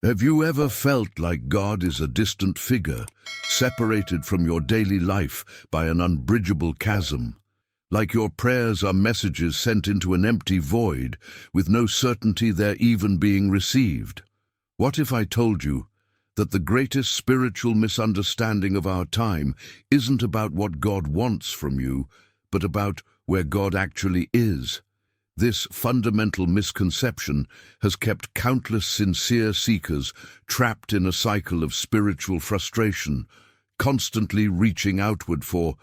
Have you ever felt like God is a distant figure, separated from your daily life by an unbridgeable chasm? Like your prayers are messages sent into an empty void, with no certainty they're even being received? What if I told you that the greatest spiritual misunderstanding of our time isn't about what God wants from you, but about where God actually is? This fundamental misconception has kept countless sincere seekers trapped in a cycle of spiritual frustration, constantly reaching outward for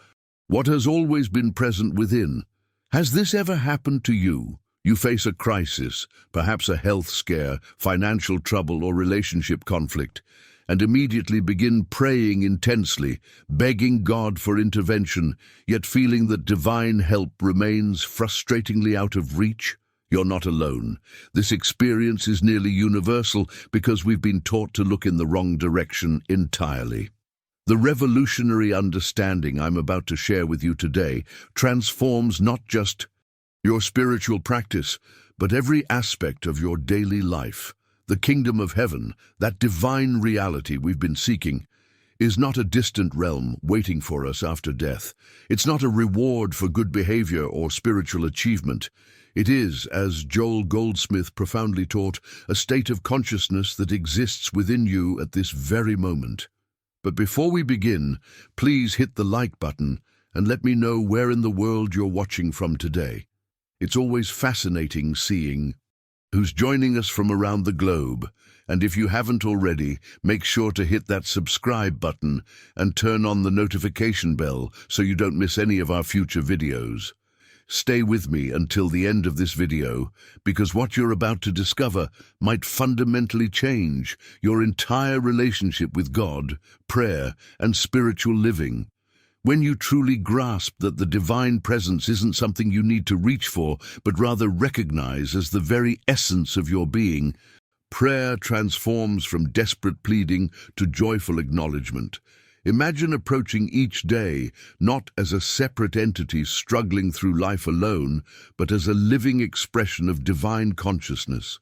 what has always been present within. Has this ever happened to you? You face a crisis, perhaps a health scare, financial trouble, or relationship conflict, and immediately begin praying intensely, begging God for intervention, yet feeling that divine help remains frustratingly out of reach? You're not alone. This experience is nearly universal because we've been taught to look in the wrong direction entirely. The revolutionary understanding I'm about to share with you today transforms not just your spiritual practice, but every aspect of your daily life. The kingdom of heaven, that divine reality we've been seeking, is not a distant realm waiting for us after death. It's not a reward for good behavior or spiritual achievement. It is, as Joel Goldsmith profoundly taught, a state of consciousness that exists within you at this very moment. But before we begin, please hit the like button and let me know where in the world you're watching from today. It's always fascinating seeing who's joining us from around the globe, and if you haven't already, make sure to hit that subscribe button and turn on the notification bell so you don't miss any of our future videos. Stay with me until the end of this video, because what you're about to discover might fundamentally change your entire relationship with God, prayer, and spiritual living. When you truly grasp that the divine presence isn't something you need to reach for, but rather recognize as the very essence of your being, prayer transforms from desperate pleading to joyful acknowledgement. Imagine approaching each day not as a separate entity struggling through life alone, but as a living expression of divine consciousness.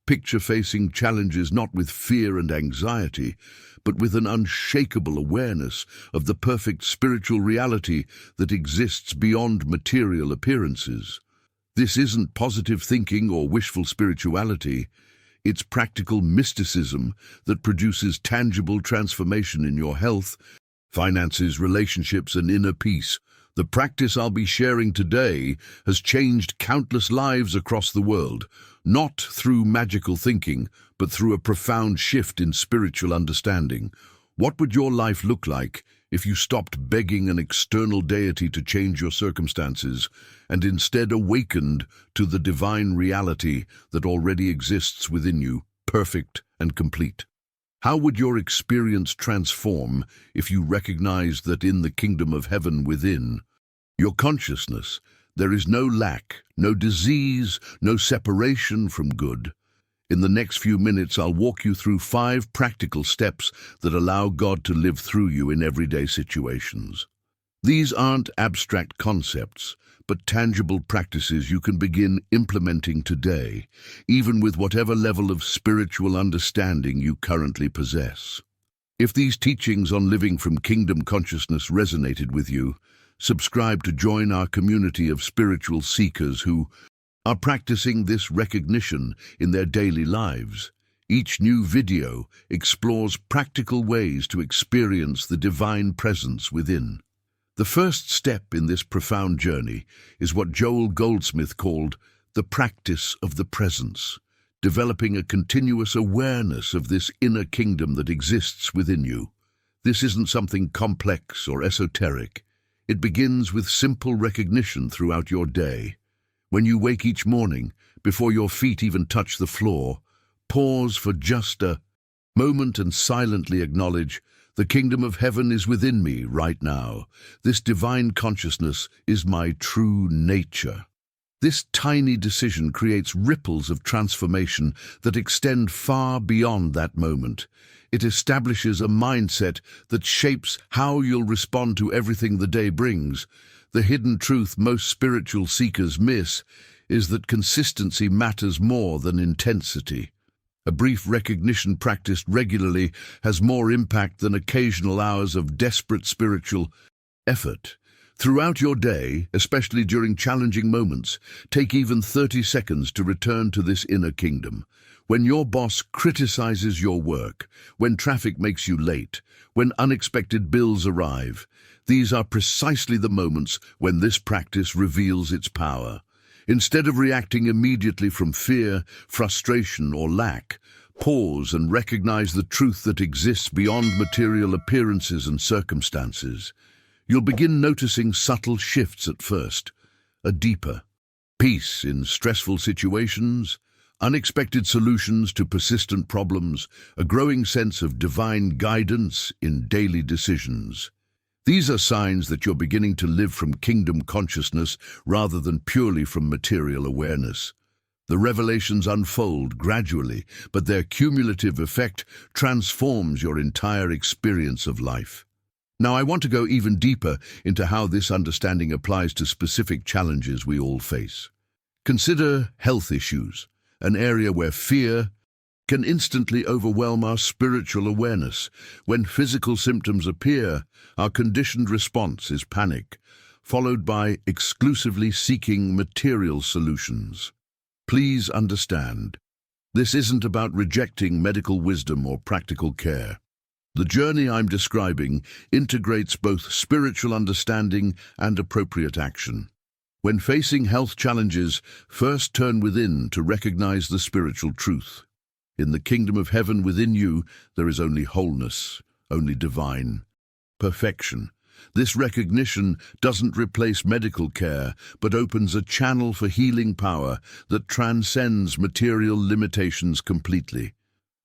Picture facing challenges not with fear and anxiety, but with an unshakable awareness of the perfect spiritual reality that exists beyond material appearances. This isn't positive thinking or wishful spirituality. It's practical mysticism that produces tangible transformation in your health, finances, relationships, and inner peace. The practice I'll be sharing today has changed countless lives across the world, not through magical thinking, but through a profound shift in spiritual understanding. What would your life look like if you stopped begging an external deity to change your circumstances and instead awakened to the divine reality that already exists within you, perfect and complete? How would your experience transform if you recognized that in the kingdom of heaven within your consciousness, there is no lack, no disease, no separation from good? In the next few minutes, I'll walk you through 5 practical steps that allow God to live through you in everyday situations. These aren't abstract concepts, but tangible practices you can begin implementing today, even with whatever level of spiritual understanding you currently possess. If these teachings on living from kingdom consciousness resonated with you, subscribe to join our community of spiritual seekers who are practicing this recognition in their daily lives. Each new video explores practical ways to experience the divine presence within. The first step in this profound journey is what Joel Goldsmith called the practice of the presence, developing a continuous awareness of this inner kingdom that exists within you. This isn't something complex or esoteric. It begins with simple recognition throughout your day. When you wake each morning, before your feet even touch the floor, pause for just a moment and silently acknowledge, the kingdom of heaven is within me right now. This divine consciousness is my true nature. This tiny decision creates ripples of transformation that extend far beyond that moment. It establishes a mindset that shapes how you'll respond to everything the day brings. The hidden truth most spiritual seekers miss is that consistency matters more than intensity. A brief recognition practiced regularly has more impact than occasional hours of desperate spiritual effort. Throughout your day, especially during challenging moments, take even 30 seconds to return to this inner kingdom. When your boss criticizes your work, when traffic makes you late, when unexpected bills arrive, these are precisely the moments when this practice reveals its power. Instead of reacting immediately from fear, frustration, or lack, pause and recognize the truth that exists beyond material appearances and circumstances. You'll begin noticing subtle shifts at first, a deeper peace in stressful situations, unexpected solutions to persistent problems, a growing sense of divine guidance in daily decisions. These are signs that you're beginning to live from kingdom consciousness rather than purely from material awareness. The revelations unfold gradually, but their cumulative effect transforms your entire experience of life. Now, I want to go even deeper into how this understanding applies to specific challenges we all face. Consider health issues, an area where fear can instantly overwhelm our spiritual awareness. When physical symptoms appear, our conditioned response is panic, followed by exclusively seeking material solutions. Please understand, this isn't about rejecting medical wisdom or practical care. The journey I'm describing integrates both spiritual understanding and appropriate action. When facing health challenges, first turn within to recognize the spiritual truth. In the kingdom of heaven within you, there is only wholeness, only divine perfection. This recognition doesn't replace medical care, but opens a channel for healing power that transcends material limitations completely.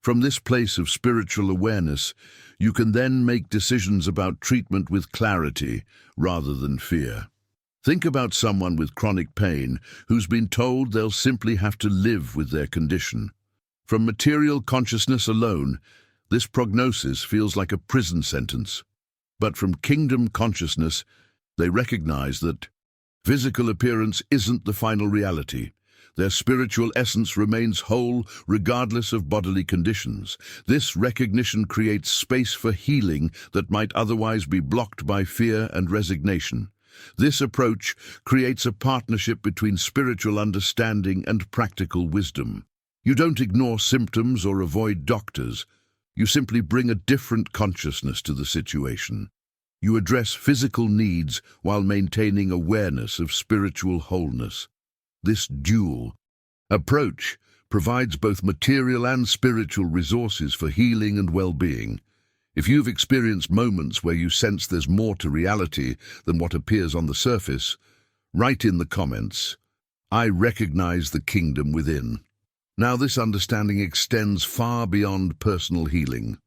From this place of spiritual awareness, you can then make decisions about treatment with clarity rather than fear. Think about someone with chronic pain who's been told they'll simply have to live with their condition. From material consciousness alone, this prognosis feels like a prison sentence. But from kingdom consciousness, they recognize that physical appearance isn't the final reality. Their spiritual essence remains whole regardless of bodily conditions. This recognition creates space for healing that might otherwise be blocked by fear and resignation. This approach creates a partnership between spiritual understanding and practical wisdom. You don't ignore symptoms or avoid doctors. You simply bring a different consciousness to the situation. You address physical needs while maintaining awareness of spiritual wholeness. This dual approach provides both material and spiritual resources for healing and well-being. If you've experienced moments where you sense there's more to reality than what appears on the surface, write in the comments, "I recognize the kingdom within." Now, this understanding extends far beyond personal healing.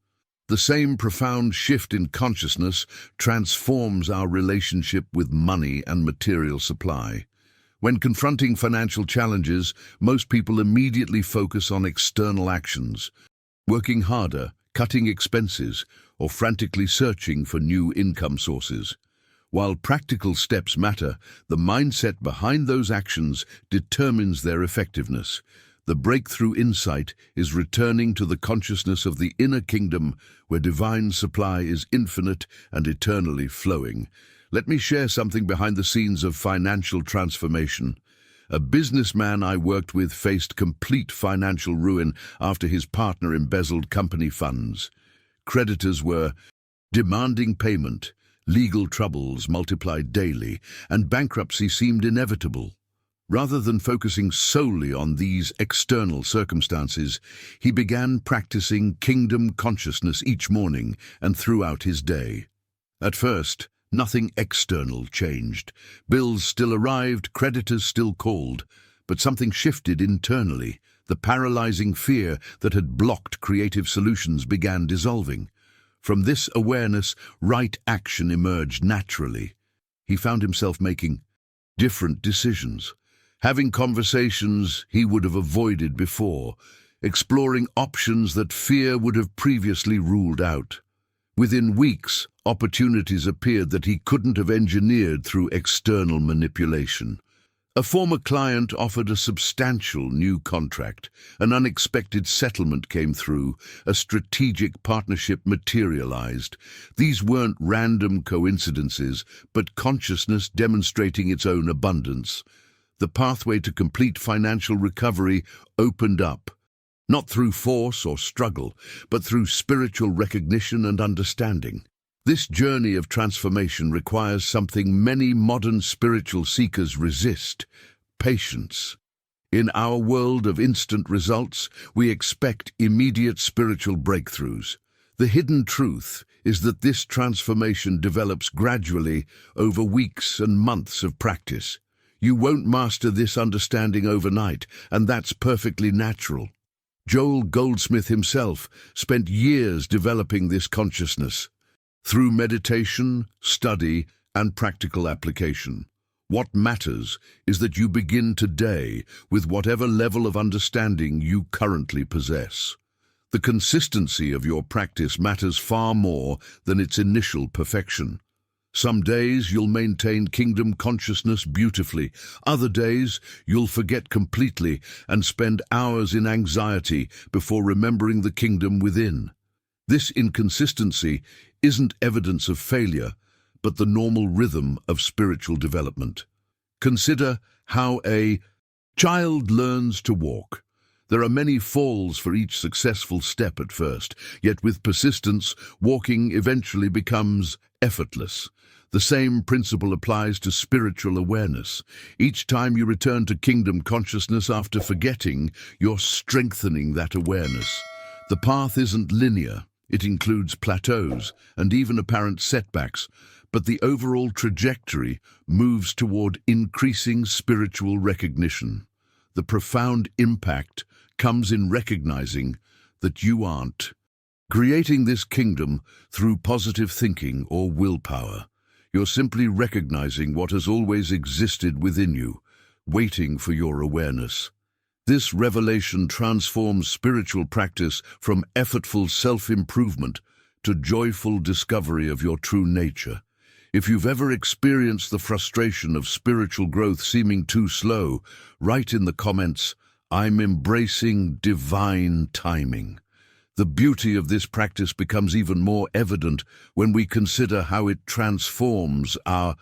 The same profound shift in consciousness transforms our relationship with money and material supply. When confronting financial challenges, most people immediately focus on external actions, working harder, cutting expenses, or frantically searching for new income sources. While practical steps matter, the mindset behind those actions determines their effectiveness. The breakthrough insight is returning to the consciousness of the inner kingdom where divine supply is infinite and eternally flowing. Let me share something behind the scenes of financial transformation. A businessman I worked with faced complete financial ruin after his partner embezzled company funds. Creditors were demanding payment, legal troubles multiplied daily, and bankruptcy seemed inevitable. Rather than focusing solely on these external circumstances, he began practicing kingdom consciousness each morning and throughout his day. At first, nothing external changed. Bills still arrived, creditors still called, but something shifted internally. The paralyzing fear that had blocked creative solutions began dissolving. From this awareness, right action emerged naturally. He found himself making different decisions, having conversations he would have avoided before, exploring options that fear would have previously ruled out. Within weeks, opportunities appeared that he couldn't have engineered through external manipulation. A former client offered a substantial new contract. An unexpected settlement came through. A strategic partnership materialized. These weren't random coincidences, but consciousness demonstrating its own abundance. The pathway to complete financial recovery opened up, not through force or struggle, but through spiritual recognition and understanding. This journey of transformation requires something many modern spiritual seekers resist: patience. In our world of instant results, we expect immediate spiritual breakthroughs. The hidden truth is that this transformation develops gradually over weeks and months of practice. You won't master this understanding overnight, and that's perfectly natural. Joel Goldsmith himself spent years developing this consciousness through meditation, study, and practical application. What matters is that you begin today with whatever level of understanding you currently possess. The consistency of your practice matters far more than its initial perfection. Some days you'll maintain kingdom consciousness beautifully. Other days you'll forget completely and spend hours in anxiety before remembering the kingdom within. This inconsistency isn't evidence of failure, but the normal rhythm of spiritual development. Consider how a child learns to walk. There are many falls for each successful step at first, yet with persistence, walking eventually becomes effortless. The same principle applies to spiritual awareness. Each time you return to kingdom consciousness after forgetting, you're strengthening that awareness. The path isn't linear. It includes plateaus and even apparent setbacks, but the overall trajectory moves toward increasing spiritual recognition. The profound impact comes in recognizing that you aren't creating this kingdom through positive thinking or willpower. You're simply recognizing what has always existed within you, waiting for your awareness. This revelation transforms spiritual practice from effortful self-improvement to joyful discovery of your true nature. If you've ever experienced the frustration of spiritual growth seeming too slow, write in the comments, "I'm embracing divine timing." The beauty of this practice becomes even more evident when we consider how it transforms our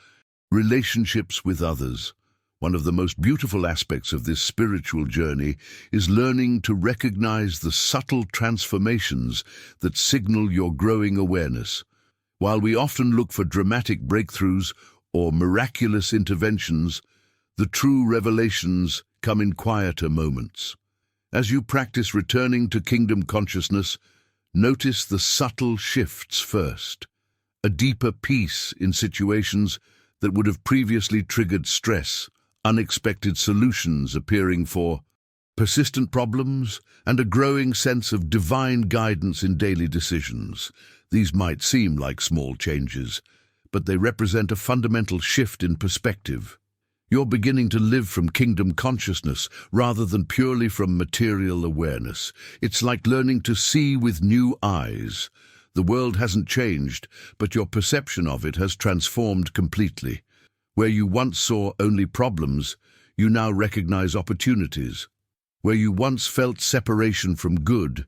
relationships with others. One of the most beautiful aspects of this spiritual journey is learning to recognize the subtle transformations that signal your growing awareness. While we often look for dramatic breakthroughs or miraculous interventions, the true revelations come in quieter moments. As you practice returning to kingdom consciousness, notice the subtle shifts first. A deeper peace in situations that would have previously triggered stress, unexpected solutions appearing for persistent problems, and a growing sense of divine guidance in daily decisions. These might seem like small changes, but they represent a fundamental shift in perspective. You're beginning to live from kingdom consciousness rather than purely from material awareness. It's like learning to see with new eyes. The world hasn't changed, but your perception of it has transformed completely. Where you once saw only problems, you now recognize opportunities. Where you once felt separation from good,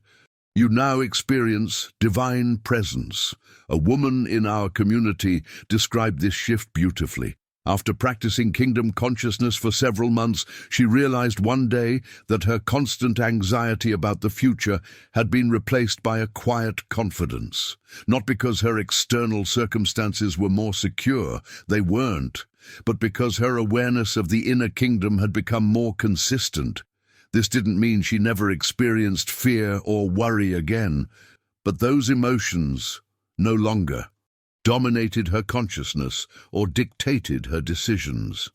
you now experience divine presence. A woman in our community described this shift beautifully. After practicing kingdom consciousness for several months, she realized one day that her constant anxiety about the future had been replaced by a quiet confidence. Not because her external circumstances were more secure, they weren't, but because her awareness of the inner kingdom had become more consistent. This didn't mean she never experienced fear or worry again, but those emotions no longer dominated her consciousness or dictated her decisions.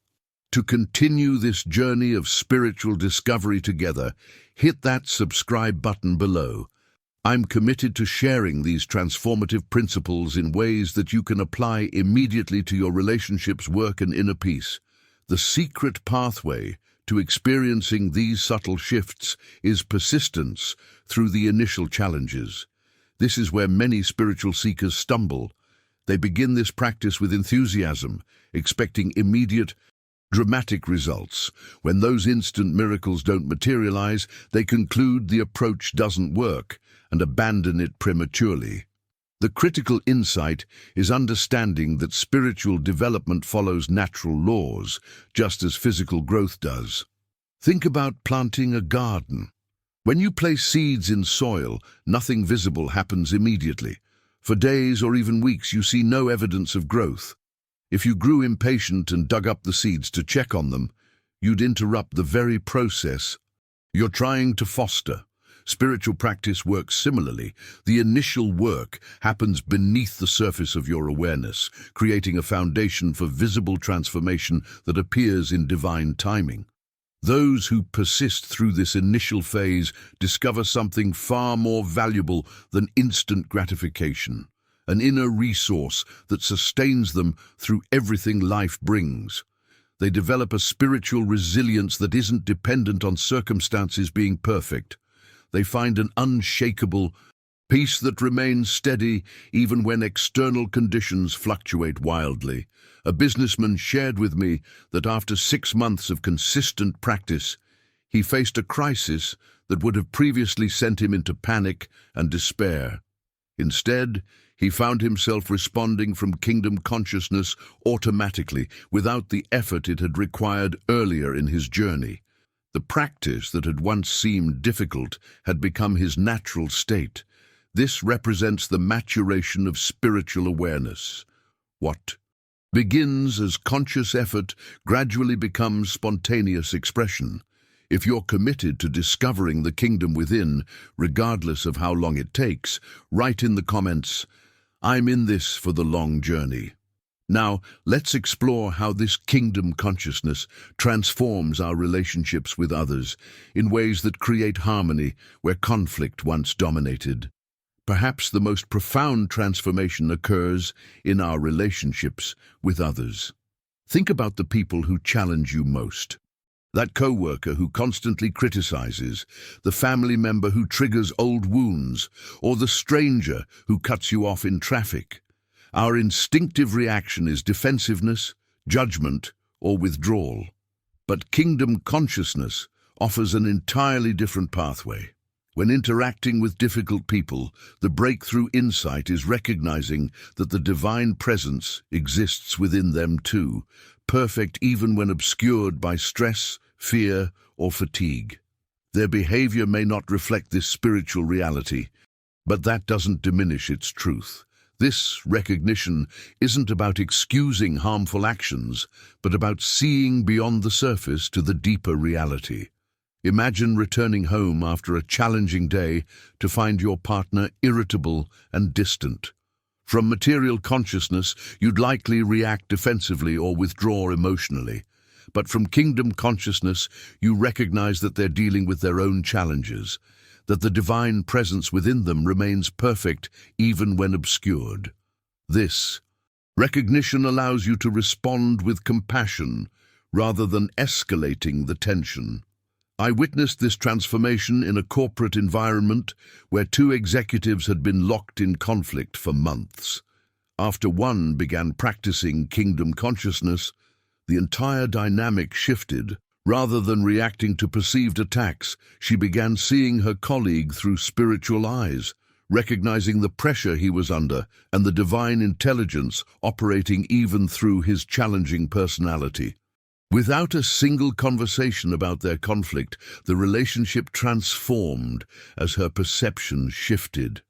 To continue this journey of spiritual discovery together, hit that subscribe button below. I'm committed to sharing these transformative principles in ways that you can apply immediately to your relationships, work, and inner peace. The secret pathway to experiencing these subtle shifts is persistence through the initial challenges. This is where many spiritual seekers stumble. They begin this practice with enthusiasm, expecting immediate dramatic results. When those instant miracles don't materialize, they conclude the approach doesn't work and abandon it prematurely. The critical insight is understanding that spiritual development follows natural laws, just as physical growth does. Think about planting a garden. When you place seeds in soil, nothing visible happens immediately. For days or even weeks, you see no evidence of growth. If you grew impatient and dug up the seeds to check on them, you'd interrupt the very process you're trying to foster. Spiritual practice works similarly. The initial work happens beneath the surface of your awareness, creating a foundation for visible transformation that appears in divine timing. Those who persist through this initial phase discover something far more valuable than instant gratification, an inner resource that sustains them through everything life brings. They develop a spiritual resilience that isn't dependent on circumstances being perfect. They find an unshakable peace that remains steady even when external conditions fluctuate wildly. A businessman shared with me that after 6 months of consistent practice, he faced a crisis that would have previously sent him into panic and despair. Instead, he found himself responding from kingdom consciousness automatically, without the effort it had required earlier in his journey. The practice that had once seemed difficult had become his natural state. This represents the maturation of spiritual awareness. What begins as conscious effort gradually becomes spontaneous expression. If you're committed to discovering the kingdom within, regardless of how long it takes, write in the comments, "I'm in this for the long journey." Now, let's explore how this kingdom consciousness transforms our relationships with others in ways that create harmony where conflict once dominated. Perhaps the most profound transformation occurs in our relationships with others. Think about the people who challenge you most. That coworker who constantly criticizes, the family member who triggers old wounds, or the stranger who cuts you off in traffic. Our instinctive reaction is defensiveness, judgment, or withdrawal. But kingdom consciousness offers an entirely different pathway. When interacting with difficult people, the breakthrough insight is recognizing that the divine presence exists within them too, perfect even when obscured by stress, fear, or fatigue. Their behavior may not reflect this spiritual reality, but that doesn't diminish its truth. This recognition isn't about excusing harmful actions, but about seeing beyond the surface to the deeper reality. Imagine returning home after a challenging day to find your partner irritable and distant. From material consciousness, you'd likely react defensively or withdraw emotionally. But from kingdom consciousness, you recognize that they're dealing with their own challenges, that the divine presence within them remains perfect even when obscured. This recognition allows you to respond with compassion rather than escalating the tension. I witnessed this transformation in a corporate environment where 2 executives had been locked in conflict for months. After one began practicing kingdom consciousness, the entire dynamic shifted. Rather than reacting to perceived attacks, she began seeing her colleague through spiritual eyes, recognizing the pressure he was under and the divine intelligence operating even through his challenging personality. Without a single conversation about their conflict, the relationship transformed as her perception shifted.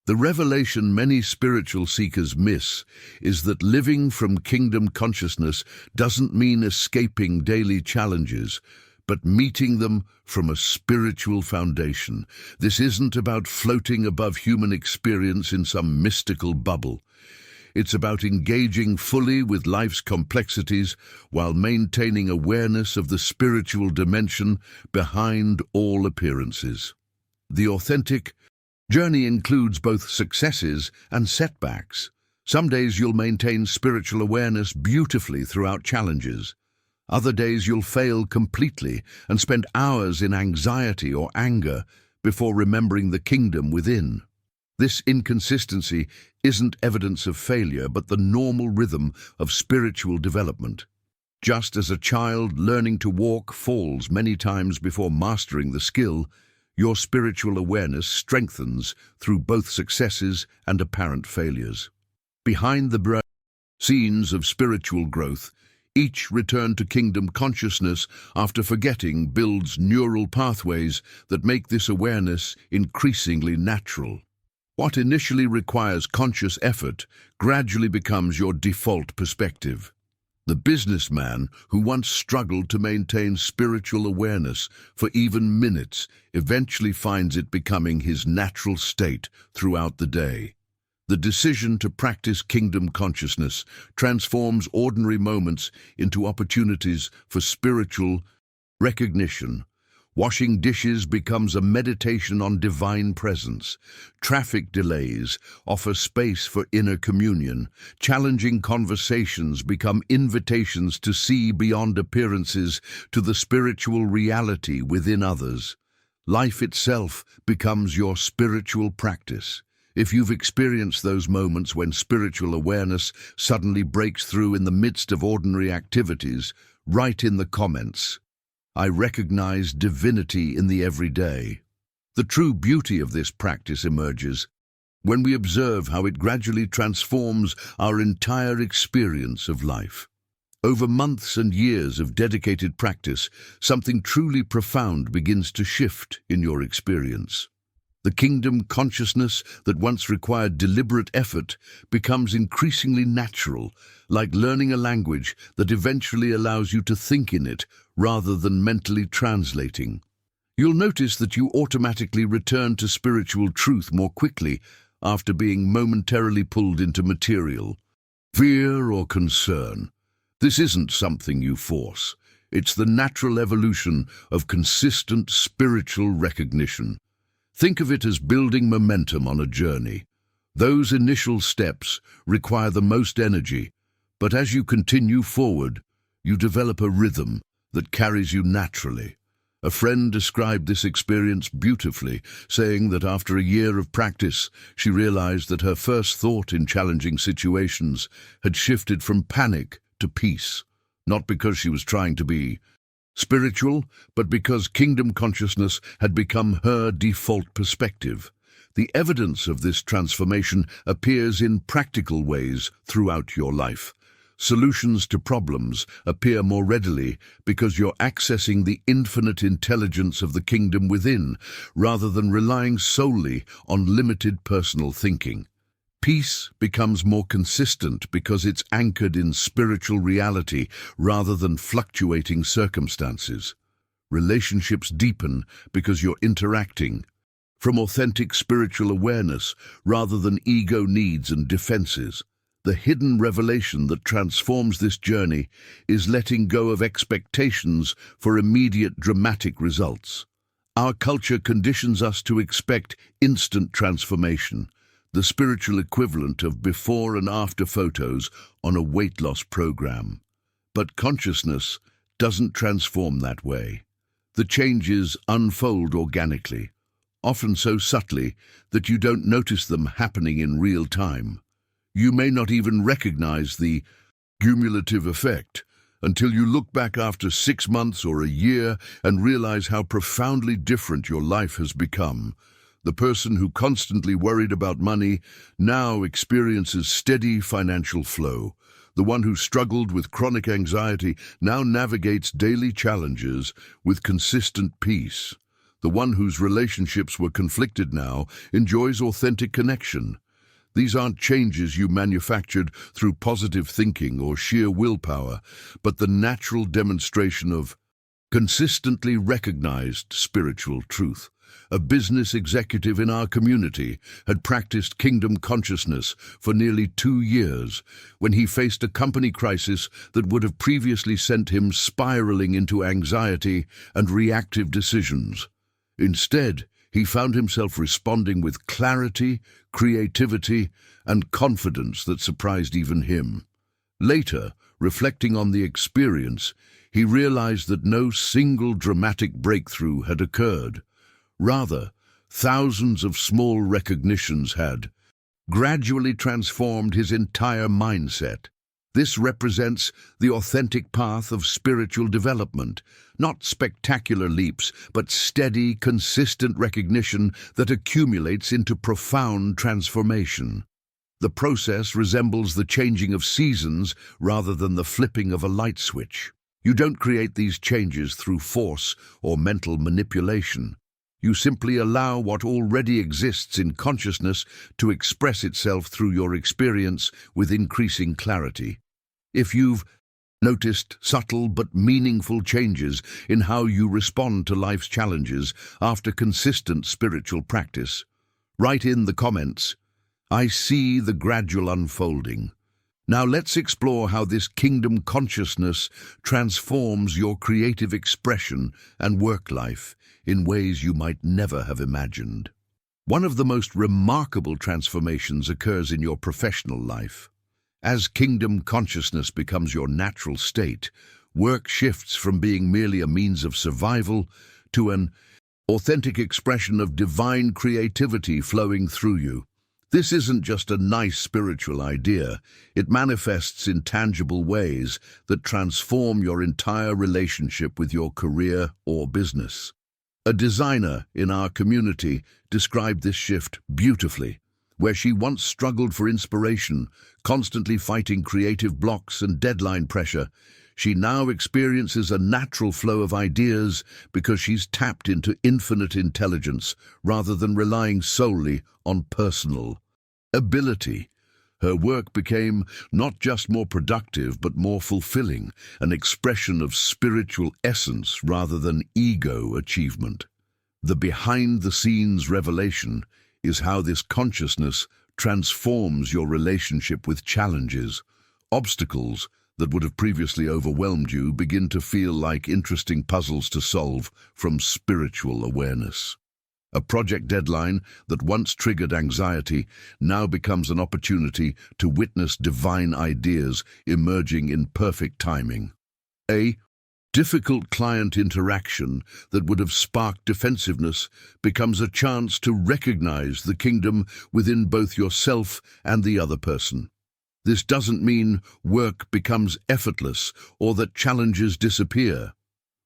The revelation many spiritual seekers miss is that living from kingdom consciousness doesn't mean escaping daily challenges, but meeting them from a spiritual foundation. This isn't about floating above human experience in some mystical bubble. It's about engaging fully with life's complexities while maintaining awareness of the spiritual dimension behind all appearances. The authentic journey includes both successes and setbacks. Some days you'll maintain spiritual awareness beautifully throughout challenges. Other days you'll fail completely and spend hours in anxiety or anger before remembering the kingdom within. This inconsistency isn't evidence of failure, but the normal rhythm of spiritual development. Just as a child learning to walk falls many times before mastering the skill, your spiritual awareness strengthens through both successes and apparent failures. Behind the scenes of spiritual growth, each return to kingdom consciousness after forgetting builds neural pathways that make this awareness increasingly natural. What initially requires conscious effort gradually becomes your default perspective. The businessman who once struggled to maintain spiritual awareness for even minutes eventually finds it becoming his natural state throughout the day. The decision to practice kingdom consciousness transforms ordinary moments into opportunities for spiritual recognition. Washing dishes becomes a meditation on divine presence. Traffic delays offer space for inner communion. Challenging conversations become invitations to see beyond appearances to the spiritual reality within others. Life itself becomes your spiritual practice. If you've experienced those moments when spiritual awareness suddenly breaks through in the midst of ordinary activities, write in the comments. I recognize divinity in the everyday. The true beauty of this practice emerges when we observe how it gradually transforms our entire experience of life. Over months and years of dedicated practice, something truly profound begins to shift in your experience. The kingdom consciousness that once required deliberate effort becomes increasingly natural, like learning a language that eventually allows you to think in it rather than mentally translating. You'll notice that you automatically return to spiritual truth more quickly after being momentarily pulled into material. Fear or concern. This isn't something you force. It's the natural evolution of consistent spiritual recognition. Think of it as building momentum on a journey. Those initial steps require the most energy, but as you continue forward, you develop a rhythm that carries you naturally. A friend described this experience beautifully, saying that after a year of practice, she realized that her first thought in challenging situations had shifted from panic to peace, not because she was trying to be spiritual, but because kingdom consciousness had become her default perspective. The evidence of this transformation appears in practical ways throughout your life. Solutions to problems appear more readily because you're accessing the infinite intelligence of the kingdom within, rather than relying solely on limited personal thinking. Peace becomes more consistent because it's anchored in spiritual reality rather than fluctuating circumstances. Relationships deepen because you're interacting from authentic spiritual awareness rather than ego needs and defenses. The hidden revelation that transforms this journey is letting go of expectations for immediate dramatic results. Our culture conditions us to expect instant transformation, the spiritual equivalent of before and after photos on a weight loss program. But consciousness doesn't transform that way. The changes unfold organically, often so subtly that you don't notice them happening in real time. You may not even recognize the cumulative effect until you look back after 6 months or a year and realize how profoundly different your life has become. The person who constantly worried about money now experiences steady financial flow. The one who struggled with chronic anxiety now navigates daily challenges with consistent peace. The one whose relationships were conflicted now enjoys authentic connection. These aren't changes you manufactured through positive thinking or sheer willpower, but the natural demonstration of consistently recognized spiritual truth. A business executive in our community had practiced kingdom consciousness for nearly 2 years when he faced a company crisis that would have previously sent him spiraling into anxiety and reactive decisions. Instead, he found himself responding with clarity, creativity, and confidence that surprised even him. Later, reflecting on the experience, he realized that no single dramatic breakthrough had occurred. Rather, thousands of small recognitions had gradually transformed his entire mindset. This represents the authentic path of spiritual development, not spectacular leaps, but steady, consistent recognition that accumulates into profound transformation. The process resembles the changing of seasons rather than the flipping of a light switch. You don't create these changes through force or mental manipulation. You simply allow what already exists in consciousness to express itself through your experience with increasing clarity. If you've noticed subtle but meaningful changes in how you respond to life's challenges after consistent spiritual practice, write in the comments, "I see the gradual unfolding." Now let's explore how this kingdom consciousness transforms your creative expression and work life in ways you might never have imagined. One of the most remarkable transformations occurs in your professional life. As kingdom consciousness becomes your natural state, work shifts from being merely a means of survival to an authentic expression of divine creativity flowing through you. This isn't just a nice spiritual idea. It manifests in tangible ways that transform your entire relationship with your career or business. A designer in our community described this shift beautifully. Where she once struggled for inspiration, constantly fighting creative blocks and deadline pressure, she now experiences a natural flow of ideas because she's tapped into infinite intelligence rather than relying solely on personal ability. Her work became not just more productive but more fulfilling, an expression of spiritual essence rather than ego achievement. The behind-the-scenes revelation is how this consciousness transforms your relationship with challenges. Obstacles that would have previously overwhelmed you begin to feel like interesting puzzles to solve from spiritual awareness. A project deadline that once triggered anxiety now becomes an opportunity to witness divine ideas emerging in perfect timing. A difficult client interaction that would have sparked defensiveness becomes a chance to recognize the kingdom within both yourself and the other person. This doesn't mean work becomes effortless or that challenges disappear.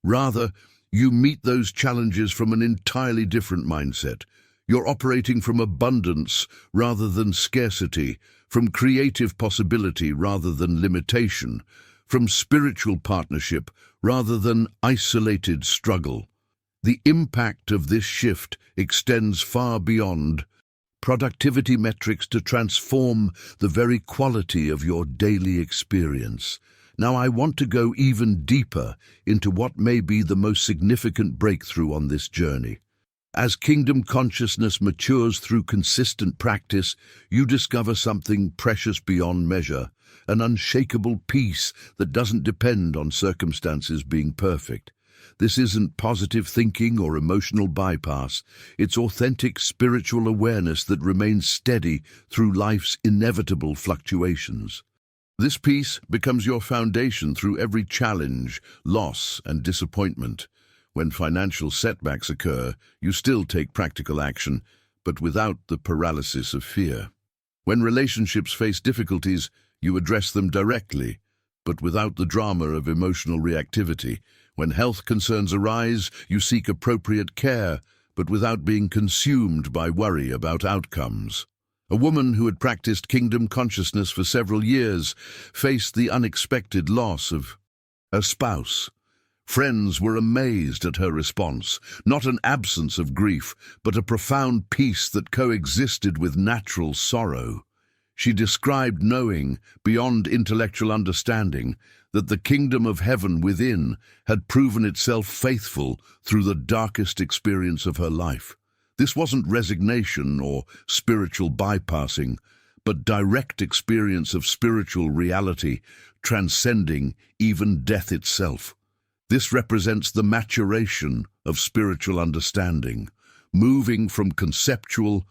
Rather, you meet those challenges from an entirely different mindset. You're operating from abundance rather than scarcity, from creative possibility rather than limitation, from spiritual partnership rather than isolated struggle. The impact of this shift extends far beyond productivity metrics to transform the very quality of your daily experience. Now, I want to go even deeper into what may be the most significant breakthrough on this journey. As kingdom consciousness matures through consistent practice, you discover something precious beyond measure, an unshakable peace that doesn't depend on circumstances being perfect. This isn't positive thinking or emotional bypass. It's authentic spiritual awareness that remains steady through life's inevitable fluctuations. This peace becomes your foundation through every challenge, loss, and disappointment. When financial setbacks occur, you still take practical action, but without the paralysis of fear. When relationships face difficulties, you address them directly, but without the drama of emotional reactivity. When health concerns arise, you seek appropriate care, but without being consumed by worry about outcomes. A woman who had practiced kingdom consciousness for several years faced the unexpected loss of a spouse. Friends were amazed at her response, not an absence of grief, but a profound peace that coexisted with natural sorrow. She described knowing, beyond intellectual understanding, that the kingdom of heaven within had proven itself faithful through the darkest experience of her life. This wasn't resignation or spiritual bypassing, but direct experience of spiritual reality, transcending even death itself. This represents the maturation of spiritual understanding, moving from conceptual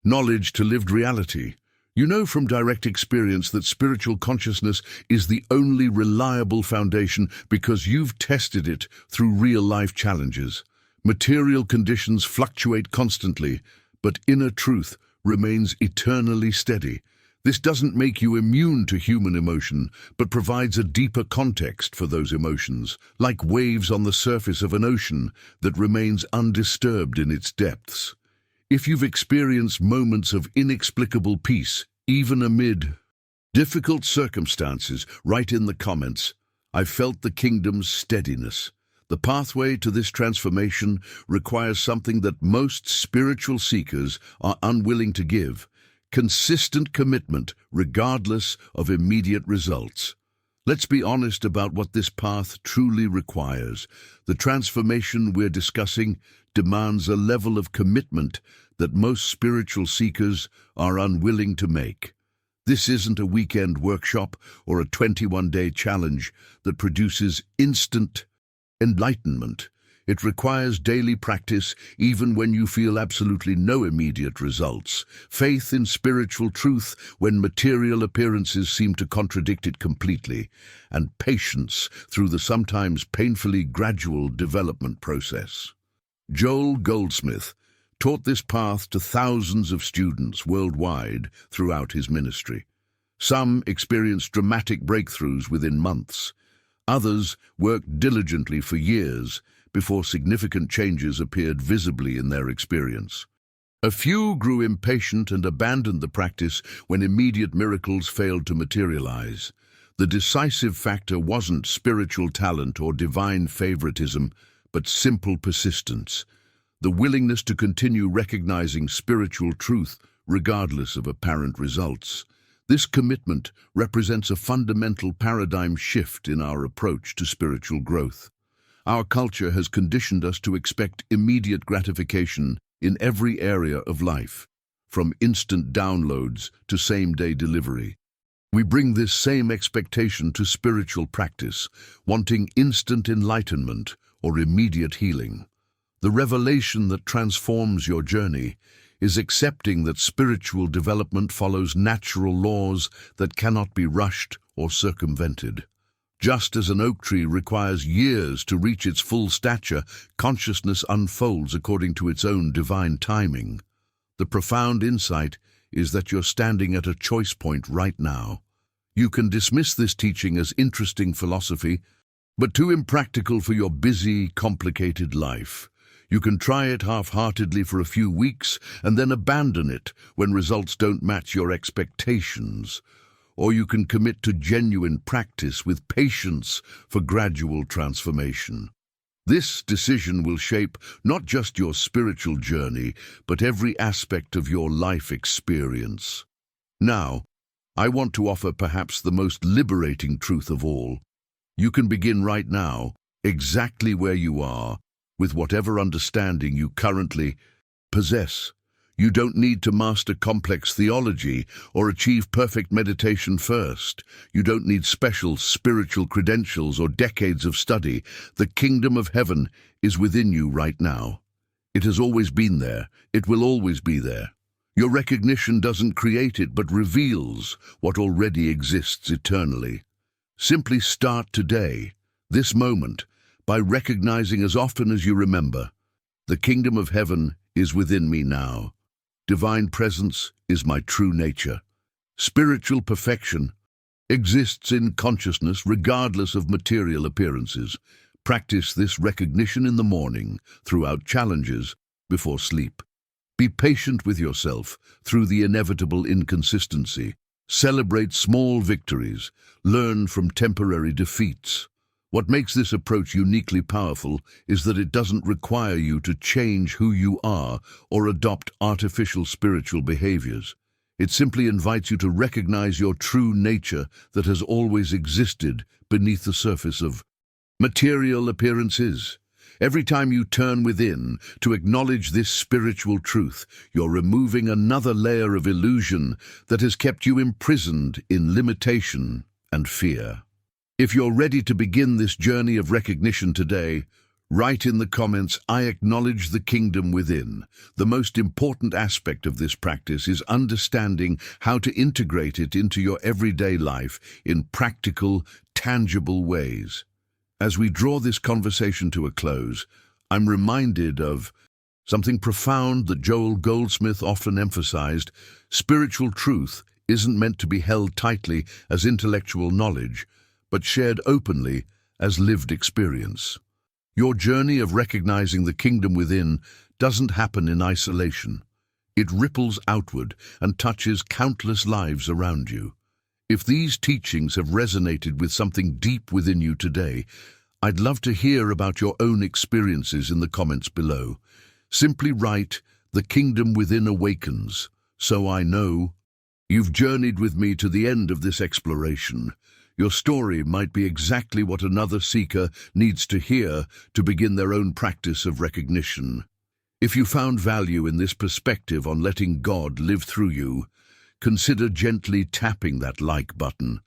knowledge to lived reality. You know from direct experience that spiritual consciousness is the only reliable foundation because you've tested it through real-life challenges. Material conditions fluctuate constantly, but inner truth remains eternally steady. This doesn't make you immune to human emotion, but provides a deeper context for those emotions, like waves on the surface of an ocean that remains undisturbed in its depths. If you've experienced moments of inexplicable peace, even amid difficult circumstances, write in the comments, "I've felt the kingdom's steadiness." The pathway to this transformation requires something that most spiritual seekers are unwilling to give: consistent commitment, regardless of immediate results. Let's be honest about what this path truly requires. The transformation we're discussing demands a level of commitment that most spiritual seekers are unwilling to make. This isn't a weekend workshop or a 21-day challenge that produces instant enlightenment. It requires daily practice, even when you feel absolutely no immediate results. Faith in spiritual truth when material appearances seem to contradict it completely. And patience through the sometimes painfully gradual development process. Joel Goldsmith taught this path to thousands of students worldwide throughout his ministry. Some experienced dramatic breakthroughs within months. Others worked diligently for years before significant changes appeared visibly in their experience. A few grew impatient and abandoned the practice when immediate miracles failed to materialize. The decisive factor wasn't spiritual talent or divine favoritism, but simple persistence. The willingness to continue recognizing spiritual truth regardless of apparent results. This commitment represents a fundamental paradigm shift in our approach to spiritual growth. Our culture has conditioned us to expect immediate gratification in every area of life, from instant downloads to same-day delivery. We bring this same expectation to spiritual practice, wanting instant enlightenment or immediate healing. The revelation that transforms your journey is accepting that spiritual development follows natural laws that cannot be rushed or circumvented. Just as an oak tree requires years to reach its full stature, consciousness unfolds according to its own divine timing. The profound insight is that you're standing at a choice point right now. You can dismiss this teaching as interesting philosophy, but too impractical for your busy, complicated life. You can try it half-heartedly for a few weeks and then abandon it when results don't match your expectations. Or you can commit to genuine practice with patience for gradual transformation. This decision will shape not just your spiritual journey, but every aspect of your life experience. Now, I want to offer perhaps the most liberating truth of all. You can begin right now, exactly where you are, with whatever understanding you currently possess. You don't need to master complex theology or achieve perfect meditation first. You don't need special spiritual credentials or decades of study. The kingdom of heaven is within you right now. It has always been there. It will always be there. Your recognition doesn't create it, but reveals what already exists eternally. Simply start today, this moment, by recognizing as often as you remember, the kingdom of heaven is within me now. Divine presence is my true nature. Spiritual perfection exists in consciousness regardless of material appearances. Practice this recognition in the morning, throughout challenges, before sleep. Be patient with yourself through the inevitable inconsistency. Celebrate small victories. Learn from temporary defeats. What makes this approach uniquely powerful is that it doesn't require you to change who you are or adopt artificial spiritual behaviors. It simply invites you to recognize your true nature that has always existed beneath the surface of material appearances. Every time you turn within to acknowledge this spiritual truth, you're removing another layer of illusion that has kept you imprisoned in limitation and fear. If you're ready to begin this journey of recognition today, write in the comments, "I acknowledge the kingdom within." The most important aspect of this practice is understanding how to integrate it into your everyday life in practical, tangible ways. As we draw this conversation to a close, I'm reminded of something profound that Joel Goldsmith often emphasized: spiritual truth isn't meant to be held tightly as intellectual knowledge, but shared openly as lived experience. Your journey of recognizing the kingdom within doesn't happen in isolation. It ripples outward and touches countless lives around you. If these teachings have resonated with something deep within you today, I'd love to hear about your own experiences in the comments below. Simply write, "The kingdom within awakens," so I know. You've journeyed with me to the end of this exploration. Your story might be exactly what another seeker needs to hear to begin their own practice of recognition. If you found value in this perspective on letting God live through you, consider gently tapping that like button,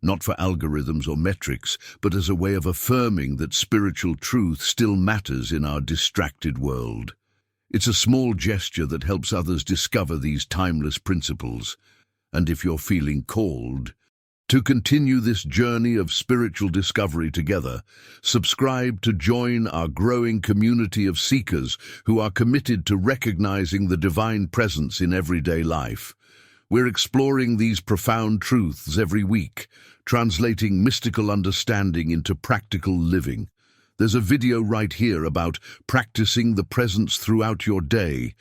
not for algorithms or metrics, but as a way of affirming that spiritual truth still matters in our distracted world. It's a small gesture that helps others discover these timeless principles. And if you're feeling called to continue this journey of spiritual discovery together, subscribe to join our growing community of seekers who are committed to recognizing the divine presence in everyday life. We're exploring these profound truths every week, translating mystical understanding into practical living. There's a video right here about practicing the presence throughout your day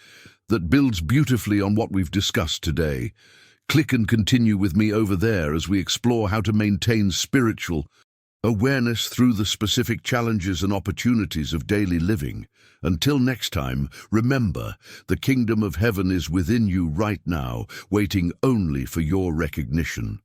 that builds beautifully on what we've discussed today. Click and continue with me over there as we explore how to maintain spiritual awareness through the specific challenges and opportunities of daily living. Until next time, remember, the kingdom of heaven is within you right now, waiting only for your recognition.